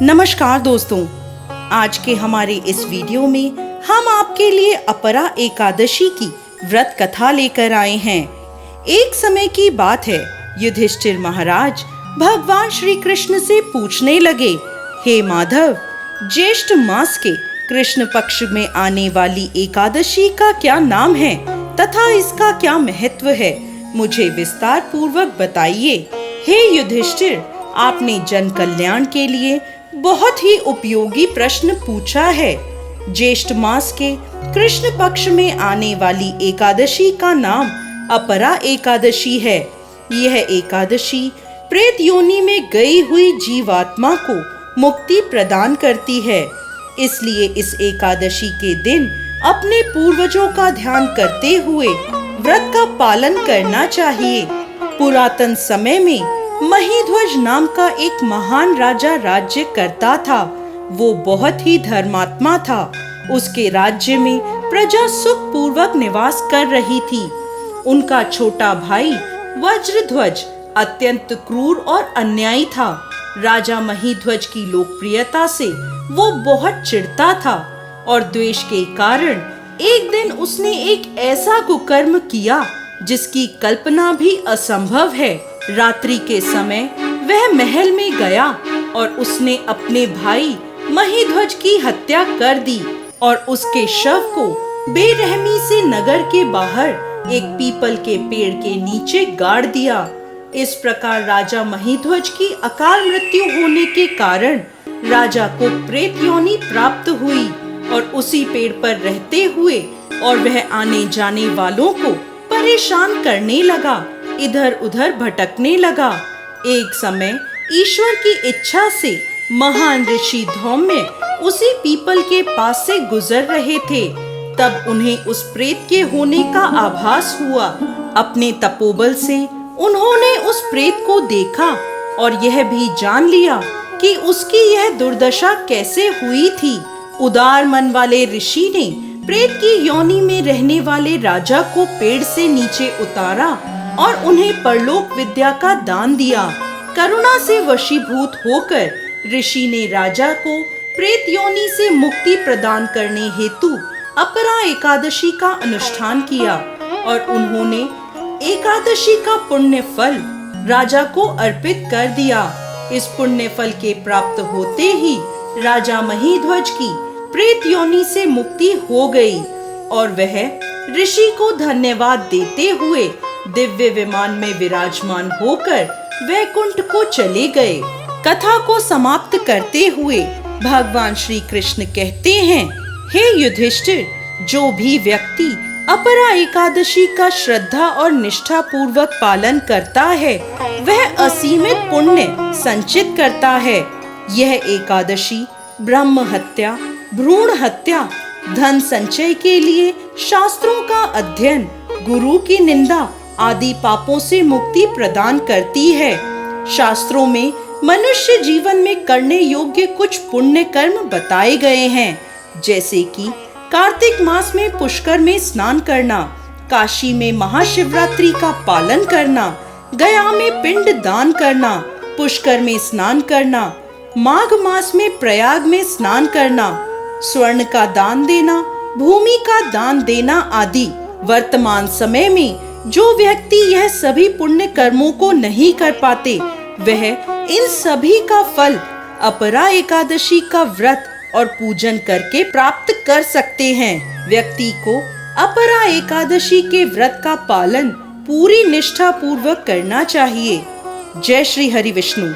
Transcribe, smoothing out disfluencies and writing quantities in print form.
नमस्कार दोस्तों, आज के हमारे इस वीडियो में हम आपके लिए अपरा एकादशी की व्रत कथा लेकर आए हैं। एक समय की बात है, युधिष्ठिर महाराज भगवान श्री कृष्ण से पूछने लगे, हे माधव, ज्येष्ठ मास के कृष्ण पक्ष में आने वाली एकादशी का क्या नाम है तथा इसका क्या महत्व है, मुझे विस्तार पूर्वक बताइए। हे युधिष्ठिर, आपने जन कल्याण के लिए बहुत ही उपयोगी प्रश्न पूछा है। ज्येष्ठ मास के कृष्ण पक्ष में आने वाली एकादशी का नाम अपरा एकादशी है। यह एकादशी प्रेत योनि में गई हुई जीवात्मा को मुक्ति प्रदान करती है। इसलिए इस एकादशी के दिन अपने पूर्वजों का ध्यान करते हुए व्रत का पालन करना चाहिए। पुरातन समय में महीध्वज नाम का एक महान राजा राज्य करता था। वो बहुत ही धर्मात्मा था। उसके राज्य में प्रजा सुख पूर्वक निवास कर रही थी। उनका छोटा भाई वज्रध्वज अत्यंत क्रूर और अन्यायी था। राजा महीध्वज की लोकप्रियता से वो बहुत चिढ़ता था और द्वेष के कारण एक दिन उसने एक ऐसा कुकर्म किया जिसकी कल्पना भी असंभव है। रात्रि के समय वह महल में गया और उसने अपने भाई महीध्वज की हत्या कर दी और उसके शव को बेरहमी से नगर के बाहर एक पीपल के पेड़ के नीचे गाड़ दिया। इस प्रकार राजा महीध्वज की अकाल मृत्यु होने के कारण राजा को प्रेत योनि प्राप्त हुई और उसी पेड़ पर रहते हुए और वह आने जाने वालों को परेशान करने लगा, इधर उधर भटकने लगा। एक समय ईश्वर की इच्छा से महान ऋषि धौम्य उसी पीपल के पास से गुजर रहे थे। तब उन्हें उस प्रेत के होने का आभास हुआ। अपने तपोबल से उन्होंने उस प्रेत को देखा और यह भी जान लिया कि उसकी यह दुर्दशा कैसे हुई थी। उदार मन वाले ऋषि ने प्रेत की योनि में रहने वाले राजा को पेड़ से नीचे उतारा और उन्हें परलोक विद्या का दान दिया। करुणा से वशीभूत होकर ऋषि ने राजा को प्रेत योनि से मुक्ति प्रदान करने हेतु अपरा एकादशी का अनुष्ठान किया और उन्होंने एकादशी का पुण्य फल राजा को अर्पित कर दिया। इस पुण्य फल के प्राप्त होते ही राजा महीध्वज की प्रेत योनि से मुक्ति हो गई और वह ऋषि को धन्यवाद देते हुए दिव्य विमान में विराजमान होकर वैकुंठ को चले गए। कथा को समाप्त करते हुए भगवान श्री कृष्ण कहते हैं, हे युधिष्ठिर, जो भी व्यक्ति अपरा एकादशी का श्रद्धा और निष्ठा पूर्वक पालन करता है वह असीमित पुण्य संचित करता है। यह एकादशी ब्रह्म हत्या, भ्रूण हत्या, धन संचय के लिए शास्त्रों का अध्ययन, गुरु की निंदा आदि पापों से मुक्ति प्रदान करती है। शास्त्रों में मनुष्य जीवन में करने योग्य कुछ पुण्य कर्म बताए गए हैं, जैसे कि कार्तिक मास में पुष्कर में स्नान करना, काशी में महाशिवरात्रि का पालन करना, गया में पिंड दान करना, पुष्कर में स्नान करना, माघ मास में प्रयाग में स्नान करना, स्वर्ण का दान देना, भूमि का दान देना आदि। वर्तमान समय में जो व्यक्ति यह सभी पुण्य कर्मों को नहीं कर पाते वह इन सभी का फल अपरा एकादशी का व्रत और पूजन करके प्राप्त कर सकते हैं। व्यक्ति को अपरा एकादशी के व्रत का पालन पूरी निष्ठा पूर्वक करना चाहिए। जय श्री हरि विष्णु।